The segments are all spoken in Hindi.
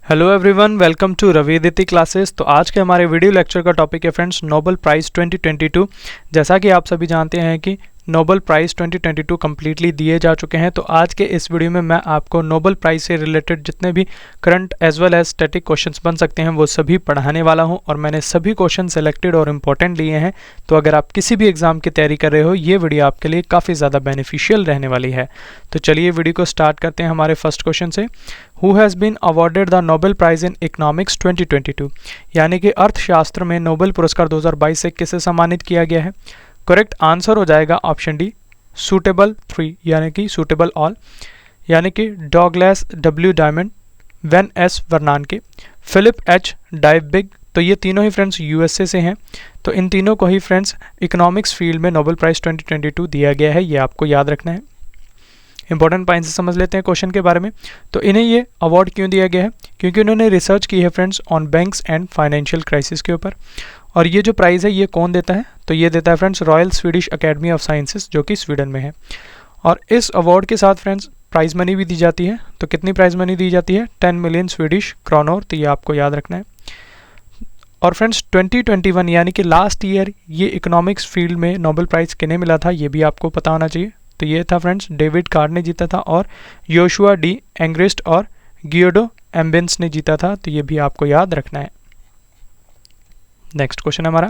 Hello everyone, welcome to Ravi Aditi classes. तो आज के हमारे वीडियो लेक्चर का टॉपिक है फ्रेंड्स नोबेल प्राइज़ 2022। जैसा कि आप सभी जानते हैं कि नोबेल प्राइज़ 2022 कम्प्लीटली दिए जा चुके हैं। तो आज के इस वीडियो में मैं आपको नोबेल प्राइज़ से रिलेटेड जितने भी current as well as static questions बन सकते हैं वो सभी पढ़ाने वाला हूं, और मैंने सभी क्वेश्चन सेलेक्टेड और इम्पोर्टेंट लिए हैं। तो अगर आप किसी भी एग्जाम की तैयारी कर रहे हो, ये वीडियो आपके लिए काफ़ी ज़्यादा बेनिफिशियल रहने वाली है। तो चलिए वीडियो को स्टार्ट करते हैं हमारे फर्स्ट क्वेश्चन से। Who has been awarded the Nobel prize in economics 2022, यानी कि अर्थशास्त्र में नोबेल पुरस्कार 2022 से किसे सम्मानित किया गया है। करेक्ट आंसर हो जाएगा ऑप्शन डी, सूटेबल 3 यानी कि सूटेबल ऑल, यानी कि Douglas W Diamond, Ben S Bernanke, Philip H Dybvig. तो ये तीनों ही फ्रेंड्स यूएसए से हैं। तो इन तीनों को ही फ्रेंड्स इकोनॉमिक्स फील्ड में नोबेल प्राइज़ 2022 दिया गया है, ये आपको याद रखना है। इंपॉर्टेंट पॉइंट्स समझ लेते हैं क्वेश्चन के बारे में। तो इन्हें ये अवार्ड क्यों दिया गया है, क्योंकि उन्होंने रिसर्च की है friends on banks and financial crisis के ऊपर। और ये जो प्राइज़ है ये कौन देता है, तो ये देता है friends royal Swedish Academy of sciences, जो कि स्वीडन में है। और इस अवार्ड के साथ फ्रेंड्स प्राइज़ मनी भी दी जाती है। तो कितनी प्राइज़ मनी दी जाती है, 10 मिलियन स्वीडिश क्रोनर। तो ये आपको याद रखना है। और फ्रेंड्स 2021 यानी कि लास्ट ईयर ये इकोनॉमिक्स फील्ड में नोबेल प्राइज़ किन्हें मिला था, ये भी आपको पता होना चाहिए। तो ये था फ्रेंड्स डेविड कार्ड ने जीता था, और योशुआ डी एंग्रिस्ट और गियोडो एम्बिन्स ने जीता था। तो ये भी आपको याद रखना है। नेक्स्ट क्वेश्चन हमारा,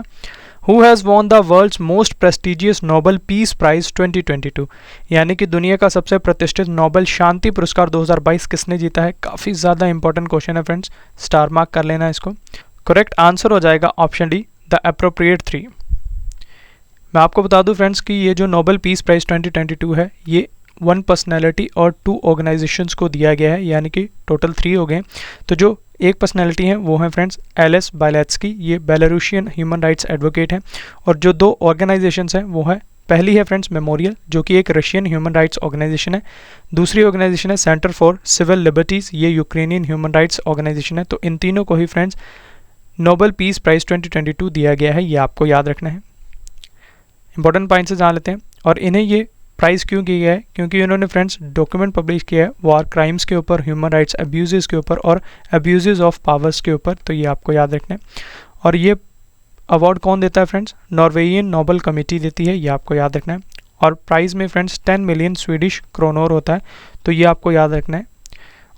who has won the world's most prestigious Nobel peace prize 2022, यानी कि दुनिया का सबसे प्रतिष्ठित नोबेल शांति पुरस्कार 2022 किसने जीता है। काफ़ी ज़्यादा इंपॉर्टेंट क्वेश्चन है फ्रेंड्स, स्टार मार्क कर लेना इसको। करेक्ट आंसर हो जाएगा ऑप्शन डी, द एप्रोप्रिएट 3। मैं आपको बता दूं फ्रेंड्स कि ये जो नोबेल पीस प्राइज़ 2022 है, ये 1 पर्सनैलिटी और 2 ऑर्गेनाइजेशंस को दिया गया है, यानी कि टोटल 3 हो गए। तो जो एक पर्सनैलिटी है वो है फ्रेंड्स एलिस बायलेत्स्की, ये बेलारूशियन ह्यूमन राइट्स एडवोकेट हैं। और जो 2 ऑर्गेनाइजेशंस हैं वो है, पहली है फ्रेंड्स मेमोरियल, जो कि एक रशियन ह्यूमन राइट्स ऑर्गेनाइजेशन है। दूसरी ऑर्गेनाइजेशन है सेंटर फॉर सिविल लिबर्टीज़, ये यूक्रेनियन ह्यूमन राइट्स ऑर्गेनाइजेशन है। तो इन तीनों को ही फ्रेंड्स नोबेल पीस प्राइज़ 2022 दिया गया है, ये आपको याद रखना है। इंपॉर्टेंट पॉइंट से जान लेते हैं। और इन्हें ये प्राइज़ क्यों किया गया है, क्योंकि इन्होंने फ्रेंड्स डॉक्यूमेंट पब्लिश किया है वॉर क्राइम्स के ऊपर, ह्यूमन राइट्स अब्यूज़ के ऊपर और अब्यूज़ ऑफ पावर्स के ऊपर। तो ये आपको याद रखना है। और ये अवार्ड कौन देता है फ्रेंड्स, नॉर्वेजियन नोबेल कमेटी देती है, ये आपको याद रखना है। और प्राइज़ में फ्रेंड्स 10 मिलियन स्वीडिश क्रोनर होता है, तो ये आपको याद रखना है।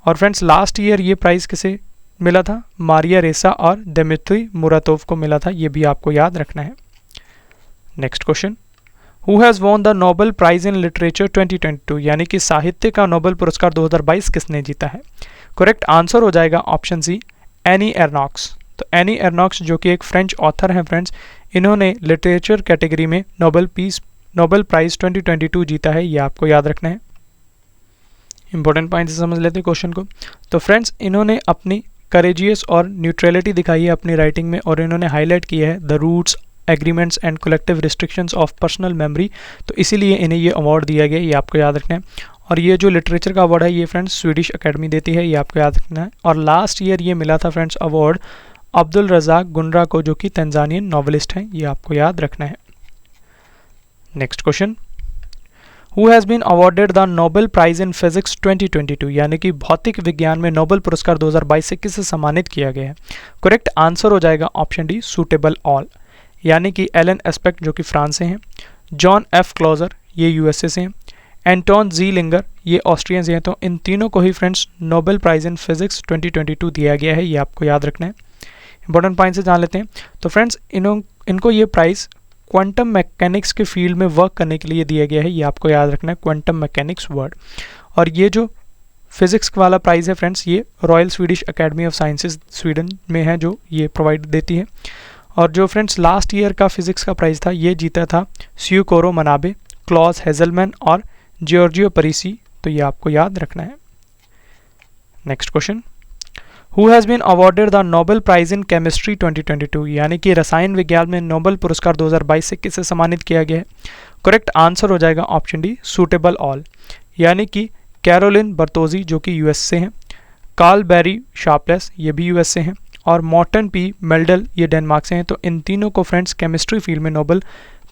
और फ्रेंड्स लास्ट ईयर ये प्राइज़ किसे मिला था, मारिया रेसा और दिमित्री मुरातोव को मिला था, ये भी आपको याद रखना है। Next question, who has won the Nobel prize in literature 2022, यानी कि साहित्य का नोबेल पुरस्कार 2022 किसने जीता है। करेक्ट आंसर हो जाएगा ऑप्शन सी, एनी एर्नॉक्स। तो एनी एर्नॉक्स जो कि एक फ्रेंच ऑथर हैं फ्रेंड्स, इन्होंने लिटरेचर कैटेगरी में नोबेल प्राइज़ 2022 जीता है, ये आपको याद रखना है। इंपॉर्टेंट पॉइंट से समझ लेते हैं क्वेश्चन को। तो फ्रेंड्स इन्होंने अपनी करेजियस और न्यूट्रलिटी दिखाई है अपनी राइटिंग में, और इन्होंने हाईलाइट किया है the roots, agreements and collective restrictions of personal memory. तो इसीलिए इन्हें ये अवार्ड दिया गया, ये आपको याद रखना है। और ये जो लिटरेचर का अवार्ड है ये फ्रेंड्स स्वीडिश अकेडमी देती है, ये आपको याद रखना है। और लास्ट ईयर ये मिला था फ्रेंड्स अवार्ड अब्दुल रज़ाक गुनरा को, जो कि तंजानियन नॉवलिस्ट हैं, ये आपको याद रखना है। Next question, who has been awarded the Nobel prize in physics 2022, यानी कि भौतिक विज्ञान में नोबेल पुरस्कार 2022 से किसे सम्मानित किया गया है। करेक्ट आंसर हो जाएगा ऑप्शन डी, सूटेबल ऑल, यानी कि एलन एस्पेक्ट जो कि फ्रांस से हैं, जॉन एफ क्लोजर ये यूएसए से हैं, एंटोन जी लिंगर ये ऑस्ट्रियन से हैं। तो इन तीनों को ही friends Nobel prize in physics 2022 दिया गया है, ये आपको याद रखना है। इंपॉर्टेंट पॉइंट से जान लेते हैं। तो फ्रेंड्स इनको ये प्राइज़ क्वांटम मैकेनिक्स के फील्ड में वर्क करने के लिए दिया गया है, ये आपको याद रखना है, क्वांटम मैकेनिक्स वर्ड। और ये जो फिजिक्स वाला प्राइज़ है फ्रेंड्स, ये royal Swedish Academy of sciences Sweden में है जो ये प्रोवाइड देती है। और जो फ्रेंड्स लास्ट ईयर का फिजिक्स का प्राइज़ था ये जीता था स्यूकोरो मनाबे, क्लॉस हेजलमैन और जॉर्जियो परीसी। तो ये आपको याद रखना है। Next question, who has been awarded the Nobel prize in chemistry 2022, यानी कि रसायन विज्ञान में नोबेल पुरस्कार 2022 से किसे सम्मानित किया गया है। करेक्ट आंसर हो जाएगा ऑप्शन डी, सूटेबल ऑल, यानी कि कैरोलिन बर्तोजी जो कि यूएस से हैं, कार्ल बेरी शार्पलेस ये भी यूएस से हैं, और मॉर्टन पी मेल्डल ये डेनमार्क से हैं। तो इन तीनों को फ्रेंड्स केमिस्ट्री फील्ड में नोबेल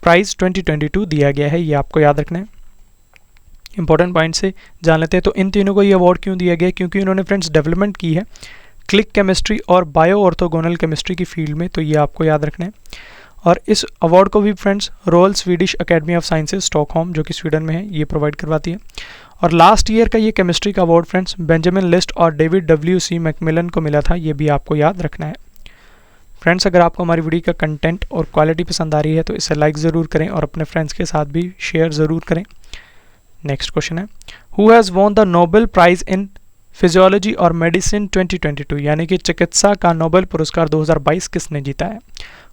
प्राइज़ 2022 दिया गया है, ये आपको याद रखना है। इंपॉर्टेंट पॉइंट से जान लेते हैं। तो इन तीनों को ये अवार्ड क्यों दिया गया, क्योंकि इन्होंने फ्रेंड्स डेवलपमेंट की है क्लिक केमिस्ट्री और बायो ऑर्थोगोनल केमिस्ट्री की फील्ड में, तो ये आपको याद रखना है। और इस अवार्ड को भी friends royal Swedish Academy of sciences Stockholm जो कि स्वीडन में है ये प्रोवाइड करवाती है। और लास्ट ईयर का ये केमिस्ट्री का अवार्ड फ्रेंड्स बेंजामिन लिस्ट और डेविड डब्ल्यू.सी. मैकमिलन को मिला था, ये भी आपको याद रखना है। फ्रेंड्स अगर आपको हमारी वीडियो का कंटेंट और क्वालिटी पसंद आ रही है तो इसे लाइक ज़रूर करें और अपने फ्रेंड्स के साथ भी शेयर ज़रूर करें। नेक्स्ट क्वेश्चन है, who has won the Nobel prize in physiology और मेडिसिन 2022, यानी कि चिकित्सा का नोबेल पुरस्कार 2022 किसने जीता है?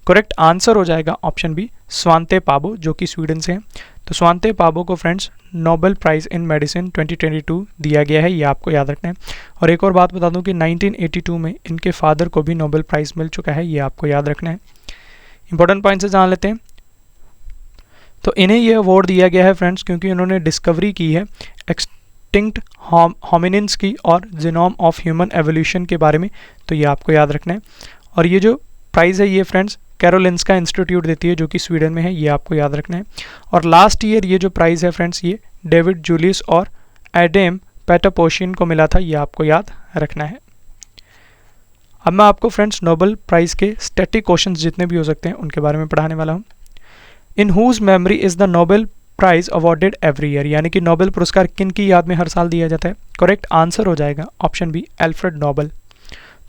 करेक्ट आंसर हो जाएगा ऑप्शन बी, स्वांते पाबो जो कि स्वीडन से हैं। तो स्वांते पाबो को फ्रेंड्स नोबेल प्राइज़ इन मेडिसिन 2022 दिया गया है, ये आपको याद रखना है। और एक और बात बता दूं कि 1982 में इनके फादर को भी नोबेल प्राइज़ मिल चुका है, ये आपको याद रखना है। इंपॉर्टेंट पॉइंट से जान लेते हैं। तो इन्हें ये अवार्ड दिया गया है फ्रेंड्स क्योंकि उन्होंने डिस्कवरी की है एक्सटिंक्ट होमिनिन्स की और जीनोम ऑफ ह्यूमन एवोल्यूशन के बारे में, तो ये आपको याद रखना है। और ये जो प्राइज़ है ये फ्रेंड्स कैरोलिंस्का इंस्टीट्यूट देती है जो कि स्वीडन में है, ये आपको याद रखना है। और लास्ट ईयर ये जो प्राइज़ है फ्रेंड्स ये डेविड जूलियस और एडम पेटापोशियन को मिला था, ये आपको याद रखना है। अब मैं आपको फ्रेंड्स नोबेल प्राइज़ के स्टैटिक क्वेश्चंस जितने भी हो सकते हैं उनके बारे में पढ़ाने वाला हूँ। In whose memory is the Nobel prize awarded every year, यानी कि नोबेल पुरस्कार किन की याद में हर साल दिया जाता है? करेक्ट आंसर हो जाएगा ऑप्शन बी, एल्फ्रेड नोबेल।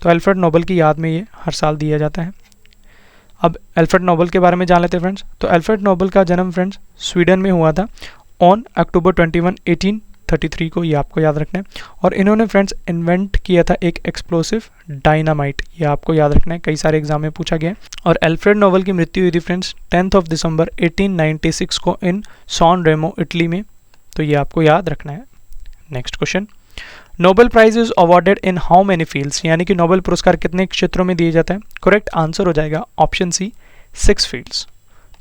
तो एल्फ्रेड नोबेल की याद में ये हर साल दिया जाता है। अब एल्फ्रेड नोबेल के बारे में जान लेते हैं फ्रेंड्स। तो एल्फ्रेड नोबेल का जन्म फ्रेंड्स स्वीडन में हुआ था ऑन अक्टूबर 21, 1833 को, ये आपको याद रखना है। और इन्होंने फ्रेंड्स इन्वेंट किया था एक एक्सप्लोसिव डायनामाइट, ये आपको याद रखना है, कई सारे एग्जाम में पूछा गया है। और एल्फ्रेड नोबेल की मृत्यु हुई थी फ्रेंड्स 10 दिसंबर 1896 को इन सॉन रेमो इटली में, तो ये आपको याद रखना है। Next question, Nobel prize is awarded in how many fields, यानी कि नोबेल पुरस्कार कितने क्षेत्रों में दिए जाते हैं? करेक्ट आंसर हो जाएगा ऑप्शन सी, 6 फील्ड्स।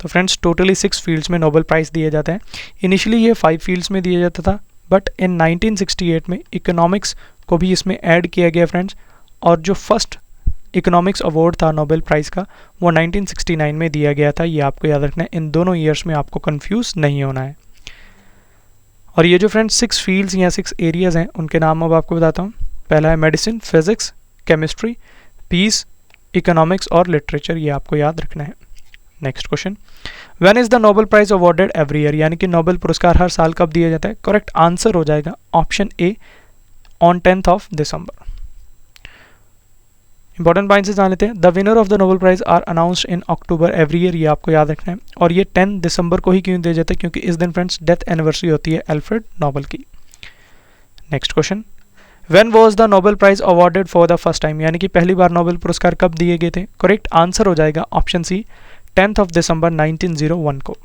तो फ्रेंड्स टोटली 6 फील्ड्स में नोबेल प्राइज़ दिए जाते हैं। इनिशियली ये 5 फील्ड्स में दिया जाता था, बट इन 1968 में इकोनॉमिक्स को भी इसमें ऐड किया गया फ्रेंड्स। और जो फर्स्ट इकोनॉमिक्स अवार्ड था नोबेल प्राइज़ का वो 1969 में दिया गया था, ये आपको याद रखना है। इन दोनों ईयर्स में आपको कंफ्यूज नहीं होना है। और ये जो फ्रेंड्स 6 फील्ड्स या 6 एरियाज़ हैं उनके नाम अब आपको बताता हूँ। पहला है medicine, physics, chemistry, peace, economics और लिटरेचर, ये आपको याद रखना है। Next question, when is the Nobel prize awarded every year, यानी कि नोबेल पुरस्कार हर साल कब दिया जाता है? करेक्ट आंसर हो जाएगा ऑप्शन ए, ऑन 10 दिसंबर। इंपॉर्टेंट पॉइंट से जान लेते हैं। The winner of the Nobel prize are announced in October every year, ये आपको याद रखना है। और ये 10 दिसंबर को ही क्यों दिया जाता है? क्योंकि इस दिन फ्रेंड्स डेथ एनिवर्सरी होती है एल्फ्रेड नोबेल की। Next question, when was the Nobel prize awarded for the first time, यानी कि पहली बार नोबेल पुरस्कार कब दिए गए थे? करेक्ट आंसर हो जाएगा ऑप्शन सी, 10 दिसंबर 1901 को।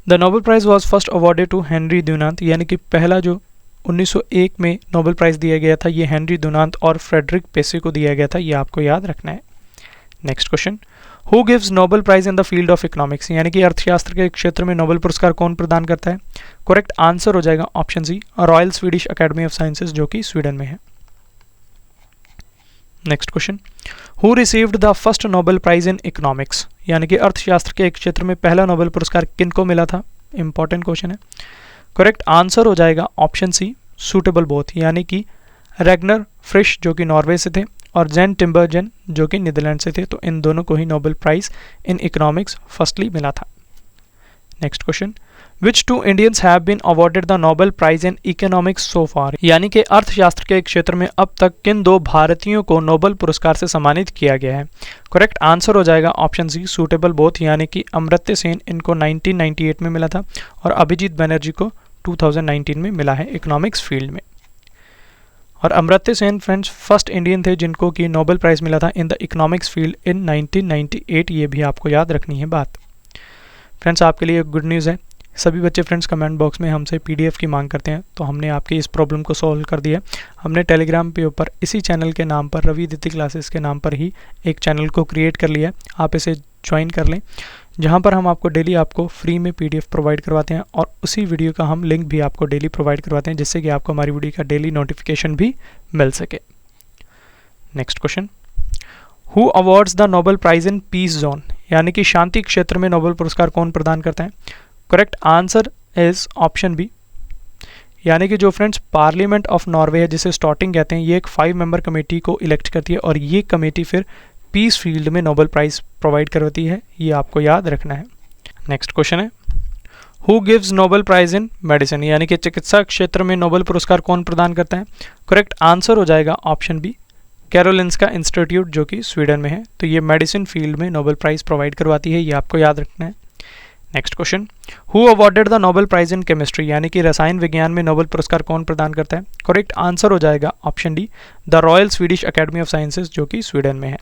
The Nobel prize was first awarded to Henri Dunant, यानी कि पहला जो 1901 में नोबेल प्राइज़ दिया गया था ये हेनरी ड्यूनांत और फ्रेडरिक पेसे को दिया गया था, ये आपको याद रखना है। Next question, who gives Nobel prize in the field of economics, यानी कि अर्थशास्त्र के क्षेत्र में नोबेल पुरस्कार कौन प्रदान करता है? करेक्ट आंसर हो जाएगा option C, Royal Swedish Academy of Sciences जो कि स्वीडन में है। Next question, who received the first Nobel prize in economics, यानी कि अर्थशास्त्र के क्षेत्र में पहला नोबेल पुरस्कार किन को मिला था? इंपॉर्टेंट क्वेश्चन है। करेक्ट आंसर हो जाएगा ऑप्शन सी, सूटेबल बोथ, यानी कि रैग्नर फ्रिश जो कि नॉर्वे से थे और जैन टिम्बरजन जो कि नीदरलैंड से थे, तो इन दोनों को ही Nobel prize in economics firstly मिला था। Next question, which 2 Indians have been awarded the Nobel prize in economics so far, यानी कि अर्थशास्त्र के क्षेत्र में अब तक किन 2 भारतीयों को नोबेल पुरस्कार से सम्मानित किया गया है? करेक्ट आंसर हो जाएगा ऑप्शन सी, सूटेबल बोथ, यानी कि अमर्त्य सेन इनको 1998 में मिला था और अभिजीत बनर्जी को 2019 में मिला है इकोनॉमिक्स फील्ड में। और Amartya Sen friends first Indian थे जिनको कि नोबेल प्राइज़ मिला था इन द इकोनॉमिक्स फील्ड इन 1998, ये भी आपको याद रखनी है बात। फ्रेंड्स आपके लिए गुड न्यूज़ है, सभी बच्चे फ्रेंड्स कमेंट बॉक्स में हमसे पीडीएफ की मांग करते हैं, तो हमने आपकी इस प्रॉब्लम को सॉल्व कर दिया। हमने टेलीग्राम पे ऊपर इसी चैनल के नाम पर रवि अदिति क्लासेस के नाम पर ही एक चैनल को क्रिएट कर लिया, आप इसे ज्वाइन कर लें, जहां पर हम आपको डेली आपको फ्री में पीडीएफ प्रोवाइड करवाते हैं और उसी वीडियो का हम लिंक भी आपको डेली प्रोवाइड करवाते हैं, जिससे कि आपको हमारी वीडियो का डेली नोटिफिकेशन भी मिल सके। Next question, who awards the Nobel prize in peace zone, यानी कि शांति क्षेत्र में नोबेल पुरस्कार कौन प्रदान करता है? Correct answer is option B, यानी कि जो फ्रेंड्स पार्लियामेंट ऑफ नॉर्वे है, जिसे स्टॉर्टिंग कहते हैं, ये एक 5 मेंबर कमेटी को इलेक्ट करती है और ये कमेटी फिर पीस फील्ड में नोबेल प्राइज़ प्रोवाइड करवाती है, ये आपको याद रखना है। नेक्स्ट क्वेश्चन है, who gives Nobel prize in medicine, यानी कि चिकित्सा क्षेत्र में नोबेल पुरस्कार कौन प्रदान करता है? करेक्ट आंसर हो जाएगा ऑप्शन बी, कैरोलिंस्का इंस्टीट्यूट, जो कि स्वीडन में है। तो ये मेडिसिन फील्ड में नोबेल प्राइज़ प्रोवाइड करवाती है, ये आपको याद रखना है। Next question, who awarded the Nobel prize in chemistry, यानी कि रसायन विज्ञान में नोबेल पुरस्कार कौन प्रदान करता है? करेक्ट आंसर हो जाएगा option D, the Royal Swedish Academy of Sciences, जो कि स्वीडन में है।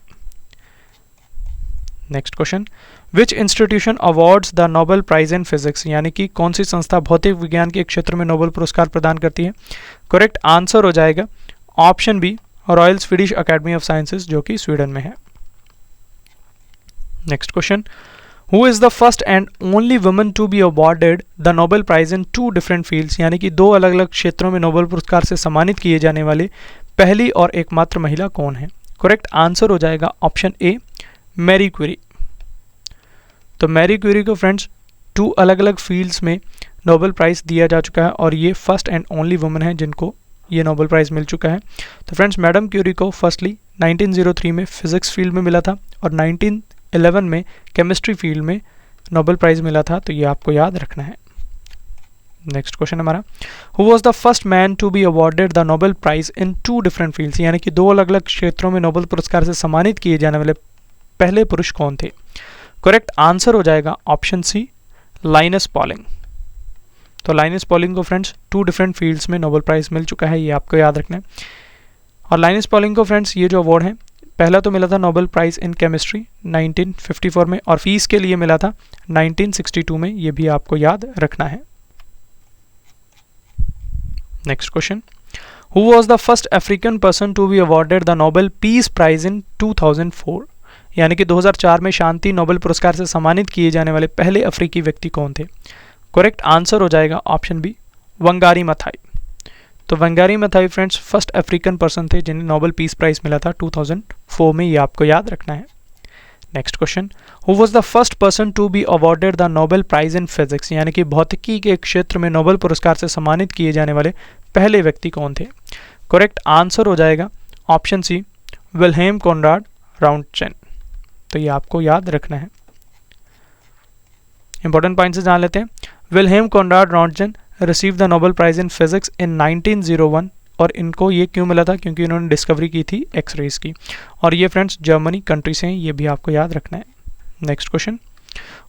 Next question, which institution awards the Nobel prize in physics, यानी कि कौन सी संस्था भौतिक विज्ञान के क्षेत्र में नोबेल पुरस्कार प्रदान करती है? करेक्ट आंसर हो जाएगा option B, Royal Swedish Academy of Sciences, जो कि स्वीडन में है। Next question, who is the first and only woman to be awarded the Nobel prize in 2 different fields, यानी कि 2 अलग अलग क्षेत्रों में नोबेल पुरस्कार से सम्मानित किए जाने वाले पहली और एकमात्र महिला कौन है? करेक्ट आंसर हो जाएगा ऑप्शन ए, मैरी क्यूरी। तो मैरी क्यूरी को फ्रेंड्स 2 अलग अलग फील्ड्स में नोबेल प्राइज़ दिया जा चुका है और ये फर्स्ट एंड ओनली वुमन है जिनको ये नोबेल प्राइज़ मिल चुका है। तो फ्रेंड्स, मैडम क्यूरी को फर्स्टली 1903 में फिजिक्स फील्ड में मिला था और 1911 में केमिस्ट्री फील्ड में नोबेल प्राइज़ मिला था, तो ये आपको याद रखना है। नेक्स्ट क्वेश्चन हमारा, who was the first man to be awarded the Nobel prize in 2 different fields, यानी कि 2 अलग अलग क्षेत्रों में नोबेल पुरस्कार से सम्मानित किए जाने वाले पहले पुरुष कौन थे? करेक्ट आंसर हो जाएगा ऑप्शन सी, लाइनस पॉलिंग। तो लाइनस पॉलिंग को फ्रेंड्स 2 डिफरेंट फील्ड्स में नोबेल प्राइज़ मिल चुका है, ये आपको याद रखना है। और लाइनस पॉलिंग को फ्रेंड्स ये जो अवार्ड है, पहला तो मिला था नोबेल प्राइज़ इन केमिस्ट्री 1954 में और फीस के लिए मिला था 1962 में, ये भी आपको याद रखना है। Next question, who was the first African person to be awarded the Nobel peace prize in 2004, यानी कि 2004 में शांति नोबेल पुरस्कार से सम्मानित किए जाने वाले पहले अफ्रीकी व्यक्ति कौन थे? करेक्ट आंसर हो जाएगा ऑप्शन बी, वंगारी माथाई। तो Wangari Maathai friends first African person थे जिन्हें नोबेल पीस प्राइज मिला था 2004 में, ये आपको याद रखना है। Next question, who was the first person to be awarded the Nobel prize in physics, यानी कि भौतिकी के क्षेत्र में नोबेल पुरस्कार से सम्मानित किए जाने वाले पहले व्यक्ति कौन थे? करेक्ट आंसर हो जाएगा ऑप्शन सी, विल्हेम कॉनराड राउंटजेन। तो ये आपको याद रखना है। इंपॉर्टेंट पॉइंट से जान लेते हैं। Wilhelm Conrad Roentgen receive the Nobel prize in physics in 1901 और इनको ये क्यों मिला था? क्योंकि इन्होंने डिस्कवरी की थी एक्सरेज की और ये फ्रेंड्स जर्मनी कंट्री से हैं, ये भी आपको याद रखना है। Next question,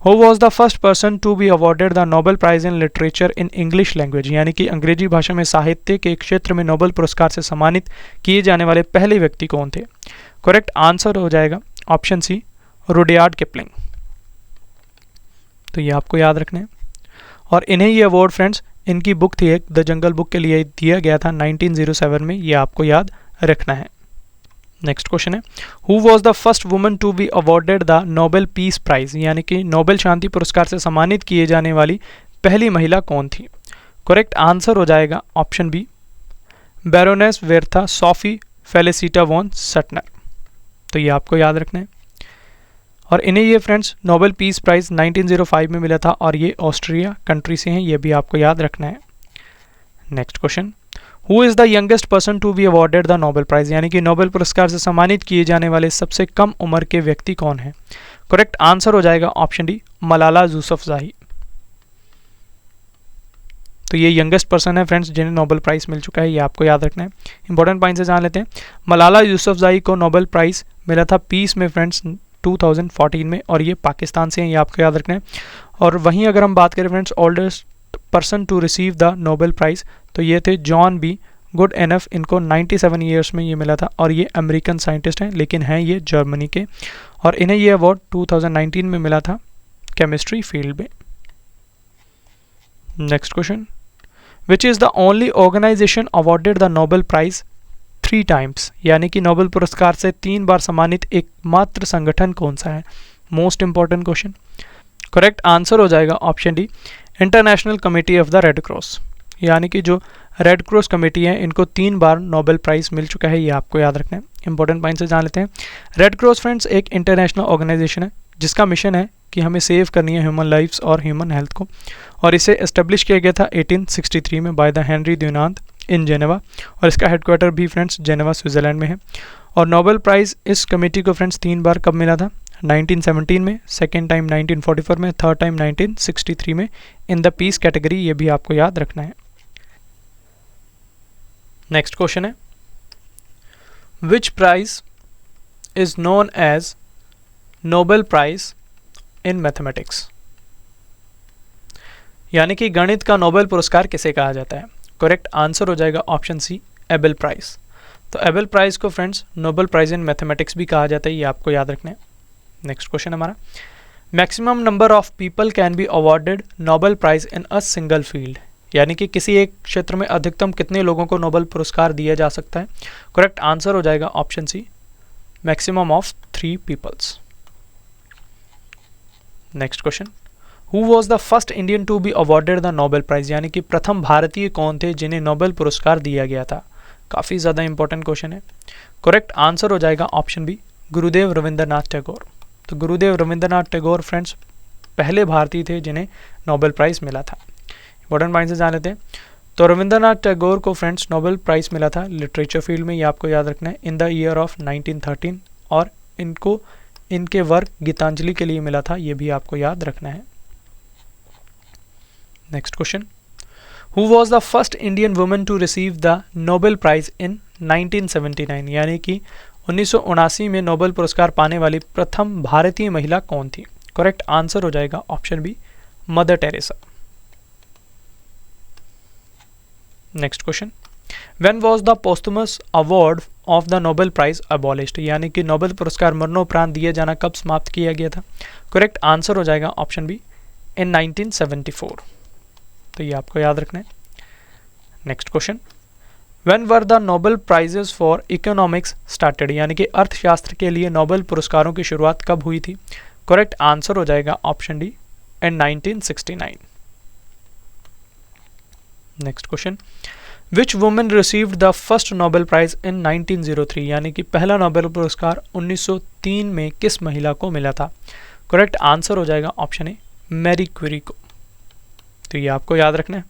who was the first person to be awarded the Nobel prize in literature in English language, यानी कि अंग्रेजी भाषा में साहित्य के क्षेत्र में नोबेल पुरस्कार से सम्मानित किए जाने वाले पहले व्यक्ति कौन थे? करेक्ट आंसर हो जाएगा ऑप्शन सी, रुडयार्ड किपलिंग। तो ये आपको याद रखना है और इन्हें ये अवार्ड फ्रेंड्स इनकी बुक थी एक, द जंगल बुक के लिए दिया गया था 1907 में, ये आपको याद रखना है। नेक्स्ट क्वेश्चन है, who was the first woman to be awarded the Nobel peace prize, यानी कि नोबेल शांति पुरस्कार से सम्मानित किए जाने वाली पहली महिला कौन थी? करेक्ट आंसर हो जाएगा option B, Baroness Bertha Sophie Felicita von Suttner. तो ये आपको याद रखना है और इन्हें ये फ्रेंड्स नोबेल पीस प्राइज़ 1905 में मिला था और ये ऑस्ट्रिया कंट्री से हैं, ये भी आपको याद रखना है। Next question, who is the youngest person to be awarded the Nobel prize, यानी कि नोबेल पुरस्कार से सम्मानित किए जाने वाले सबसे कम उम्र के व्यक्ति कौन है? करेक्ट आंसर हो जाएगा ऑप्शन डी, मलाला यूसुफज़ई। तो ये यंगेस्ट पर्सन है फ्रेंड्स जिन्हें नोबेल प्राइज़ मिल चुका है, ये आपको याद रखना है। इंपॉर्टेंट पॉइंट से जान लेते हैं। मलाला यूसुफज़ई को नोबेल प्राइज़ मिला था पीस में फ्रेंड्स 2014 में और ये पाकिस्तान से हैं, ये आपको याद रखना है। और वहीं अगर हम बात करें friends oldest person to receive the Nobel prize, तो ये थे जॉन बी गुड एनफ, इनको 97 ईयर्स में ये मिला था और ये अमेरिकन साइंटिस्ट हैं लेकिन हैं ये जर्मनी के और इन्हें ये अवार्ड 2019 में मिला था केमिस्ट्री फील्ड में। Next question, which is the only organisation awarded the Nobel prize 3 times, यानी कि नोबेल पुरस्कार से 3 बार सम्मानित एकमात्र संगठन कौन सा है? Most important question. Correct answer हो जाएगा option D, international committee of the red cross, यानी कि जो रेड क्रॉस कमेटी है इनको 3 बार नोबेल प्राइज़ मिल चुका है, ये आपको याद रखना है। इंपॉर्टेंट पॉइंट से जान लेते हैं। रेड क्रॉस फ्रेंड्स एक इंटरनेशनल ऑर्गेनाइजेशन है जिसका मिशन है कि हमें सेव करनी है ह्यूमन लाइफ्स और ह्यूमन हेल्थ को, और इसे एस्टेब्लिश किया गया था 1863 में by the Henry Dunant in Geneva, और इसका हेडक्वार्टर भी फ्रेंड्स जेनेवा स्विट्ज़रलैंड में है। और नोबेल प्राइज़ इस कमेटी को फ्रेंड्स 3 बार कब मिला था? 1917 में, सेकेंड टाइम 1944 में, थर्ड टाइम 1963 में इन द पीस कैटेगरी, ये भी आपको याद रखना है। नेक्स्ट क्वेश्चन है, which prize is known as Nobel prize in mathematics? यानी कि गणित का नोबेल पुरस्कार किसे कहा जाता है? करेक्ट आंसर हो जाएगा ऑप्शन सी, एबेल प्राइज। तो एबेल प्राइज को friends Nobel prize in mathematics भी कहा जाता है, ये आपको याद रखना है। नेक्स्ट क्वेश्चन हमारा, maximum number of people can be awarded Nobel prize in a single field, यानी कि किसी एक क्षेत्र में अधिकतम कितने लोगों को नोबेल पुरस्कार दिया जा सकता है? करेक्ट आंसर हो जाएगा option C, maximum of 3 peoples. Next question, who was the first Indian to be awarded the Nobel prize, यानी कि प्रथम भारतीय कौन थे जिन्हें नोबेल पुरस्कार दिया गया था? काफ़ी ज़्यादा इंपॉर्टेंट क्वेश्चन है। करेक्ट आंसर हो जाएगा ऑप्शन बी, गुरुदेव रविंद्रनाथ टैगोर। तो गुरुदेव रविंद्रनाथ टैगोर फ्रेंड्स पहले भारतीय थे जिन्हें नोबेल प्राइज़ मिला था। इंपॉर्टेंट पॉइंट से जान लेते हैं। तो रविंद्रनाथ टैगोर को फ्रेंड्स नोबेल प्राइज़ मिला था लिटरेचर फील्ड में, ये आपको याद रखना है, इन द ईयर ऑफ 1913, और इनको इनके वर्क गीतांजलि के लिए मिला था, ये भी आपको याद रखना है। Next question, who was the first Indian women to receive the Nobel prize in 1979, यानी कि 1979 में नोबेल पुरस्कार पाने वाली प्रथम भारतीय महिला कौन थी? करेक्ट आंसर हो जाएगा option B, Mother Teresa. Next question, when was the posthumous award of the Nobel prize abolished, यानी कि नोबेल पुरस्कार मरणोपरांत दिए जाना कब समाप्त किया गया था? करेक्ट आंसर हो जाएगा ऑप्शन बी, इन 1974। तो ये आपको याद रखना है। Next question, when were the Nobel prizes for economics started, यानी कि अर्थशास्त्र के लिए नोबेल पुरस्कारों की शुरुआत कब हुई थी? करेक्ट आंसर हो जाएगा option D, in 1969। Next question, which women received the first Nobel prize in 1903, यानी कि पहला नोबेल पुरस्कार 1903 में किस महिला को मिला था? करेक्ट आंसर हो जाएगा ऑप्शन ए, मैरी क्यूरी को। तो ये आपको याद रखना है।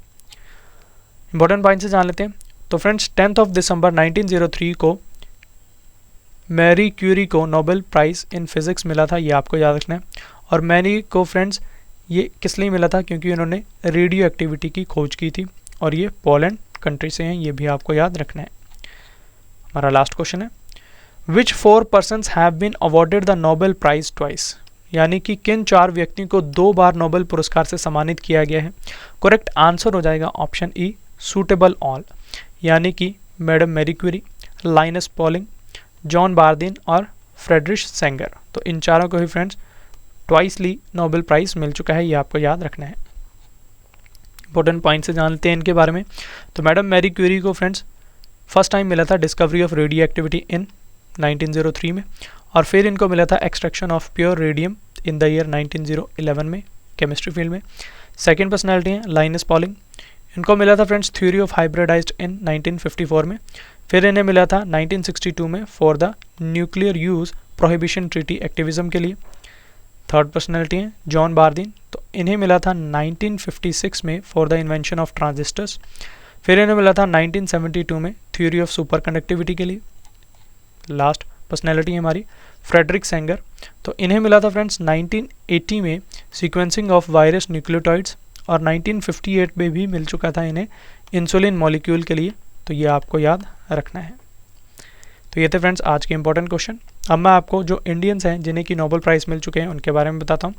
इंपॉर्टेंट पॉइंट से जान लेते हैं। तो फ्रेंड्स 10 दिसंबर 1903 को मैरी क्यूरी को नोबेल प्राइज़ इन फिज़िक्स मिला था, ये आपको याद रखना है। और मैरी को फ्रेंड्स ये किस लिए मिला था? क्योंकि उन्होंने रेडियो एक्टिविटी की खोज की थी, और ये पोलैंड कंट्री से हैं, ये भी आपको याद रखना है। हमारा लास्ट क्वेश्चन है, which 4 persons have been awarded the Nobel prize twice, यानी कि किन 4 व्यक्तियों को 2 बार नोबेल पुरस्कार से सम्मानित किया गया है? करेक्ट आंसर हो जाएगा ऑप्शन ई, सूटेबल ऑल, यानी कि madam Marie Curie, Linus Pauling, John Bardeen और फ्रेडरिश सेंगर। तो इन चारों को ही फ्रेंड्स ट्वाइसली नोबेल प्राइज़ मिल चुका है, ये आपको याद रखना है। इंपॉर्टेंट पॉइंट से जान लेते हैं इनके बारे में। तो मैडम मैरी क्यूरी को फ्रेंड्स फर्स्ट टाइम मिला था discovery of radio activity in 1903 में, और फिर इनको मिला था extraction of pure radium in the year 1911 में केमिस्ट्री फील्ड में। सेकेंड पर्सनैलिटी हैं लाइनस पॉलिंग, इनको मिला था फ्रेंड्स थ्योरी ऑफ हाइब्रिडाइज्ड इन 1954 में। फिर इन्हें मिला था 1962 में for the nuclear use prohibition treaty activism के लिए। थर्ड पर्सनैलिटी हैं जॉन बारदीन, तो इन्हें मिला था 1956 में for the invention of transistors. फिर इन्हें मिला था 1972 में थ्योरी ऑफ सुपर कंडक्टिविटी के लिए। लास्ट पर्सनैलिटी है हमारी फ्रेडरिक सेंगर, तो इन्हें मिला था फ्रेंड्स 1980 में सीक्वेंसिंग ऑफ वायरस न्यूक्लियोटाइड्स, और 1958 में भी मिल चुका था इन्हें इंसुलिन मॉलिक्यूल के लिए। तो ये आपको याद रखना है। तो ये थे फ्रेंड्स आज के इंपॉर्टेंट क्वेश्चन। अब मैं आपको जो इंडियंस हैं जिन्हें की नोबेल प्राइज़ मिल चुके हैं उनके बारे में बताता हूँ।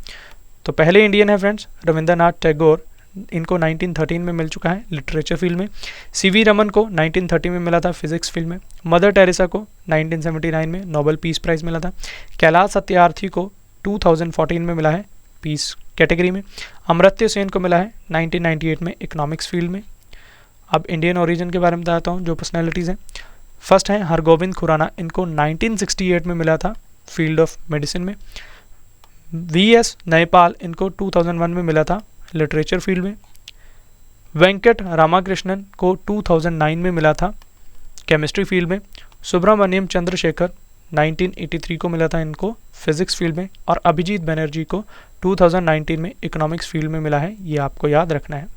तो पहले इंडियन है फ्रेंड्स रविंद्रनाथ टैगोर, इनको 1913 में मिल चुका है लिटरेचर फील्ड में। सीवी रमन को 1930 में मिला था फिजिक्स फील्ड में। मदर टेरेसा को 1979 में नोबेल पीस प्राइज़ मिला था। कैलाश सत्यार्थी को 2014 में मिला है पीस कैटेगरी में। अमर्त्य सेन को मिला है 1998 में इकोनॉमिक्स फील्ड में। अब इंडियन ओरिजिन के बारे में बताता हूँ जो पर्सनैलिटीज़ हैं। फर्स्ट हैं हरगोविंद खुराना, इनको 1968 में मिला था फील्ड ऑफ मेडिसिन में। वीएस नयपाल, इनको 2001 में मिला था लिटरेचर फील्ड में। वेंकट रामाकृष्णन को 2009 में मिला था केमिस्ट्री फील्ड में। सुब्रमण्यम चंद्रशेखर 1983 को मिला था इनको फिजिक्स फील्ड में, और अभिजीत बनर्जी को 2019 में इकोनॉमिक्स फील्ड में मिला है, ये आपको याद रखना है।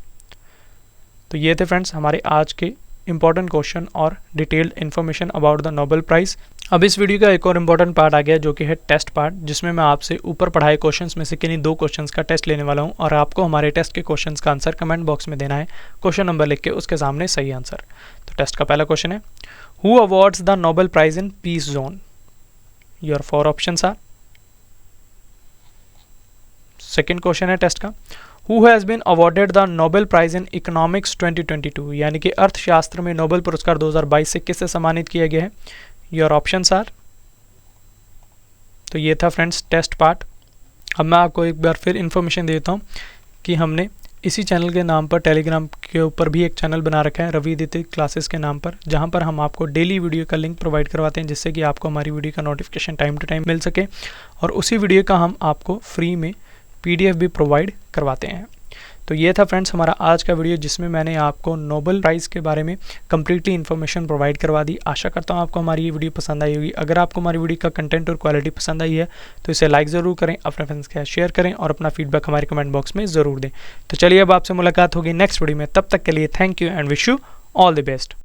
तो ये थे फ्रेंड्स हमारे आज के इंपॉर्टेंट क्वेश्चन और detailed information about the Nobel price. अब इस वीडियो का एक और इम्पॉर्टेंट पार्ट आ गया जो कि है टेस्ट पार्ट, जिसमें मैं आपसे ऊपर पढ़ाए क्वेश्चंस में से किन्हीं 2 क्वेश्चंस का टेस्ट लेने वाला हूं और आपको हमारे टेस्ट के क्वेश्चंस का आंसर कमेंट बॉक्स में देना है, क्वेश्चन नंबर लिख के उसके सामने सही आंसर। तो टेस्ट का पहला क्वेश्चन है, who awards the Nobel prize in peace zone? Your 4 options are. Second question है टेस्ट का, Who has been awarded the Nobel Prize in Economics 2022? यानी कि अर्थशास्त्र में नोबेल पुरस्कार 2022 से किससे सम्मानित किया गया है? Your options are. तो ये था फ्रेंड्स टेस्ट पार्ट। अब मैं आपको एक बार फिर इन्फॉर्मेशन देता हूँ कि हमने इसी चैनल के नाम पर टेलीग्राम के ऊपर भी एक चैनल बना रखा है रवि आदित्य क्लासेस के नाम पर, जहाँ पर हम आपको डेली वीडियो का लिंक प्रोवाइड करवाते हैं, जिससे कि आपको हमारी वीडियो का नोटिफिकेशन टाइम टू टाइम मिल सके, और उसी वीडियो का हम आपको फ्री में PDF भी प्रोवाइड करवाते हैं। तो ये था फ्रेंड्स हमारा आज का वीडियो, जिसमें मैंने आपको नोबेल प्राइज़ के बारे में कम्प्लीटली इन्फॉर्मेशन प्रोवाइड करवा दी। आशा करता हूँ आपको हमारी ये वीडियो पसंद आई होगी। अगर आपको हमारी वीडियो का कंटेंट और क्वालिटी पसंद आई है तो इसे लाइक ज़रूर करें, अपने फ्रेंड्स के साथ शेयर करें और अपना फीडबैक हमारे कमेंट बॉक्स में ज़रूर दें। तो चलिए अब आपसे मुलाकात होगी नेक्स्ट वीडियो में, तब तक के लिए thank you and wish you all the best.